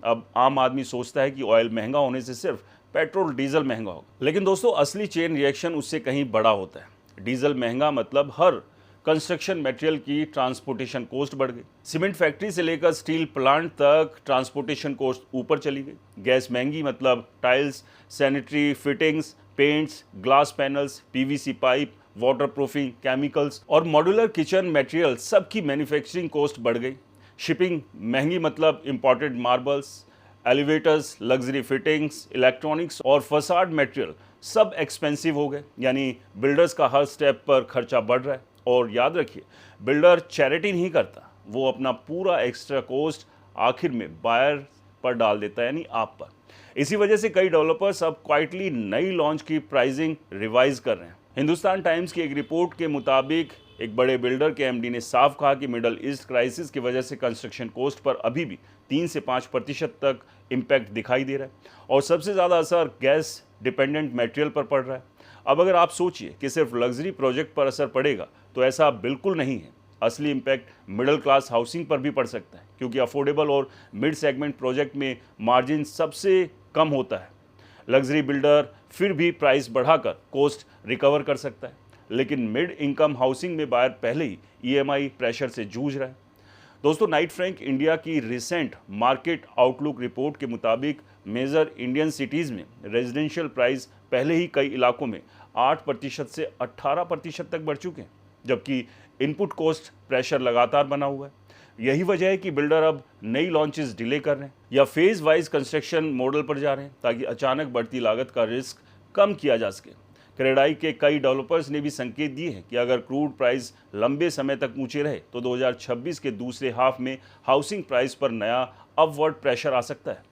अब आम आदमी सोचता है कि ऑयल महंगा होने से सिर्फ पेट्रोल डीजल महंगा होगा, लेकिन दोस्तों असली चेन रिएक्शन उससे कहीं बड़ा होता है। डीजल महंगा मतलब हर कंस्ट्रक्शन मटेरियल की ट्रांसपोर्टेशन कॉस्ट बढ़ गई। सीमेंट फैक्ट्री से लेकर स्टील प्लांट तक ट्रांसपोर्टेशन कॉस्ट ऊपर चली गई। गैस महंगी मतलब tiles, sanitary fittings, paints, glass panels, PVC pipe, waterproofing, chemicals और मॉड्यूलर किचन मटेरियल सबकी मैन्युफैक्चरिंग कॉस्ट बढ़ गई। शिपिंग महंगी मतलब imported marbles, elevators, luxury fittings, electronics और फसाड मटेरियल सब एक्सपेंसिव हो गए। यानी बिल्डर्स का हर स्टेप पर खर्चा बढ़ रहा है। और याद रखिए, बिल्डर चैरिटी नहीं करता, वो अपना पूरा एक्स्ट्रा कॉस्ट आखिर में बायर पर डाल देता है, यानी आप पर। इसी वजह से कई डेवलपर्स अब क्वाइटली नई लॉन्च की प्राइसिंग रिवाइज कर रहे हैं। हिंदुस्तान टाइम्स की एक रिपोर्ट के मुताबिक एक बड़े बिल्डर के एमडी ने साफ कहा कि मिडल ईस्ट क्राइसिस की वजह से कंस्ट्रक्शन कॉस्ट पर अभी भी 3 से 5% तक इम्पैक्ट दिखाई दे रहा है और सबसे ज़्यादा असर गैस डिपेंडेंट मटेरियल पर पड़ रहा है। अब अगर आप सोचिए कि सिर्फ लग्जरी प्रोजेक्ट पर असर पड़ेगा, तो ऐसा बिल्कुल नहीं है। असली इम्पैक्ट मिडिल क्लास हाउसिंग पर भी पड़ सकता है, क्योंकि अफोर्डेबल और मिड सेगमेंट प्रोजेक्ट में मार्जिन सबसे कम होता है। लग्जरी बिल्डर फिर भी प्राइस बढ़ाकर कॉस्ट रिकवर कर सकता है, लेकिन मिड इनकम हाउसिंग में बायर पहले ही ईएमआई प्रेशर से जूझ रहा है। दोस्तों, नाइट फ्रैंक इंडिया की रिसेंट मार्केट आउटलुक रिपोर्ट के मुताबिक मेजर इंडियन सिटीज़ में रेजिडेंशियल प्राइस पहले ही कई इलाकों में 8% से 18% तक बढ़ चुके हैं, जबकि इनपुट कॉस्ट प्रेशर लगातार बना हुआ है। यही वजह है कि बिल्डर अब नई लॉन्चेस डिले कर रहे हैं या फेज वाइज कंस्ट्रक्शन मॉडल पर जा रहे हैं, ताकि अचानक बढ़ती लागत का रिस्क कम किया जा सके। क्रेडाई के कई डेवलपर्स ने भी संकेत दिए हैं कि अगर क्रूड प्राइस लंबे समय तक ऊंचे रहे तो 2026 के दूसरे हाफ में हाउसिंग प्राइस पर नया अपवर्ड प्रेशर आ सकता है।